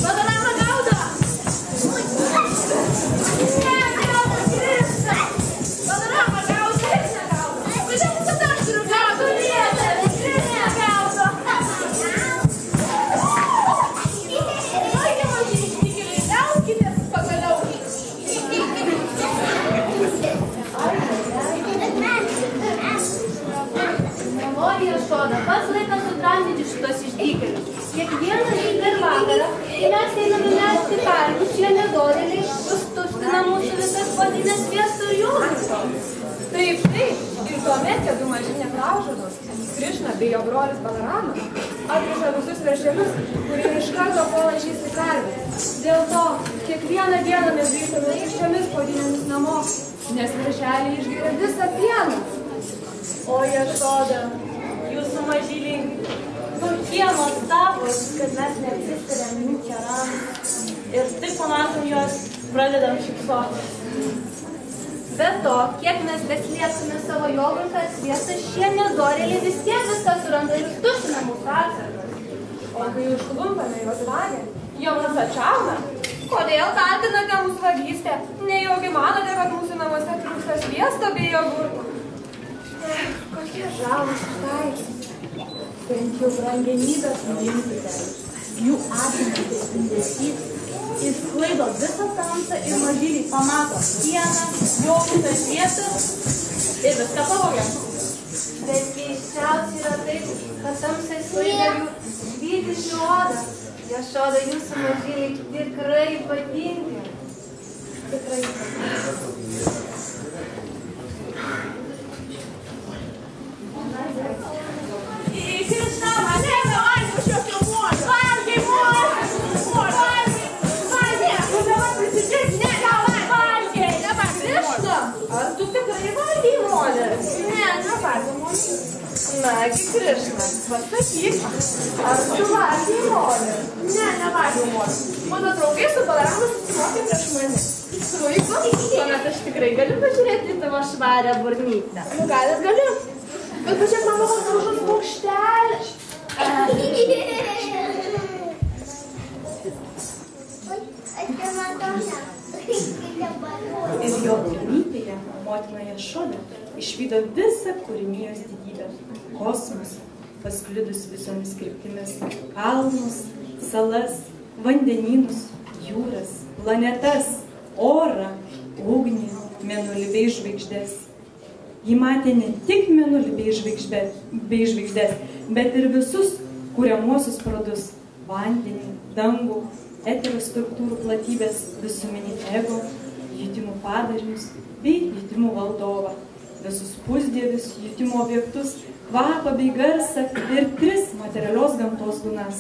Panorama gaudo! Ne, gaudo, Krista! Panorama gaudo, ir negaudo! Kodėl visada aš turiu gaudo? Ne, gaudo! Oi, maži ištikėliai, liaukitės pagaliau! Melodija šoda, pats laikas sutramdyti šitos išdykėlius. Kiekvieną rytą ir vakarą, kai mes einame mesti karvius, šie nedorėliai užtuština mūsų visas puodines sviesto ir jūrų. Taip, ir tuomet tie du maži neklaužados, Krišna bei jo brolis Balarama, atriša visus veršelius, kurie iš karto puola žįsti karvę. Dėl to, kiekvieną dieną mes grįžtame šiomis puodinėmis namo, nes veršeliai išgeria visą pieną. O Jašoda, jūsų mažyliai, tokie nuostabūs, kad mes neapsistariam jų keram. Ir tik pamatom juos, pradedam šypsotis. Be to, kiek mes beslėptume savo jogurtą sviestą, šie nedorėliai vis tiek viską suranda ir užtuština mūsų atsargas. O kai užklumpame juos vagę, jie mus atšauna. Kodėl kaltinate mūsų vagystę? Nejaugi manote, kad mūsų namuose trūksta sviesto bei jogurtų? Kokie žalūs taikymai. Bent jau brangenybės nuimkite. Jų atmintis spindesys išsklaido visą tamsą ir mažyliai pamato pieną, jogurtą sviestą ir viską pavogia. Bet keisčiausia yra tai, kad tamsai sklaido jų švytinčių odą. Jašoda, jūsų mažyliai tikrai ypatingi. Tikrai ypatingi. Krishna, mane nevalgy už jokio možio. Valgy možio. Valgy. Nu dabar prisidėk. Ne, valgy. Dabar Krishna. Ar tu tikrai valgy molį? Ne, nevalgy možio. Nagi, Krishna, pasakyk, ar tu valgy molį? Ne, nevalgy možio. Mano draugai su Balaramu susimokė prieš mane. Puiku, tuomet aš tikrai galiu pažiūrėti į tavo švarę burnytę. Nu, galiu. Bet pažiūrėk, mano koks paukštelis. Ir jo burnytėje motina Jašoda išvydo visą kūrinijos didybę. Kosmosą, pasklidus visomis kryptimis, kalnus, salas, vandenynus, jūras, planetas, orą, ugnį, mėnulį bei žvaigždės. Ji matė ne tik mėnulį bei žvaigždės, bet ir visus kuriamuosius pradus – vandenį, dangų, eterio struktūrų platybės, visuminį ego, jutimų padarinius bei jutimų valdovą, visus pusdievius, jutimų objektus, kvapą bei garsą ir 3 materialios gamtos gunas.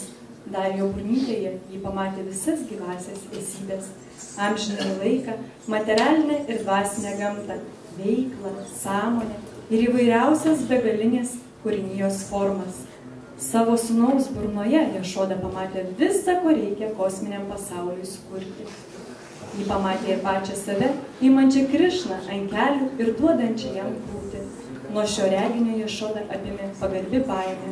Dar jo burnytėje ji pamatė visas gyvasias esybės – amžinąjį laiką, materialinę ir dvasinę gamtą, veiklą, sąmonę ir įvairiausias begalinės kūrinijos formas. Savo sūnaus burnoje Jašoda pamatė visą, ko reikia kosminiam pasauliui sukurti. Ji pamatė ir pačią save, imančią Krišną ant kelių ir duodančią jam krūtį. Nuo šio reginio Jašoda apėmė pagarbi baimė.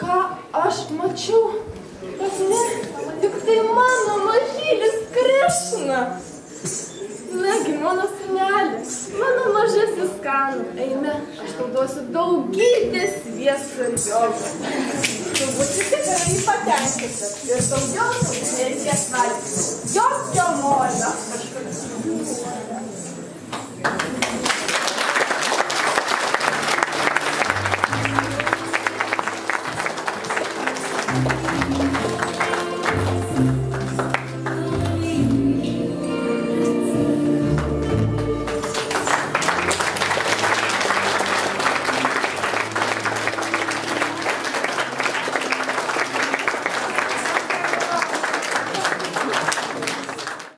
Ką aš mačiau? Bet ne, juk tai mano mažylis Krišna. Nagi, mano sūneli, mano mažasis Kanu, eime, aš tau duosiu daugybę sviesto ir jogurto. Tu būsi tikrai patenkintas ir daugiau nereikės valgyti. Jokio molio.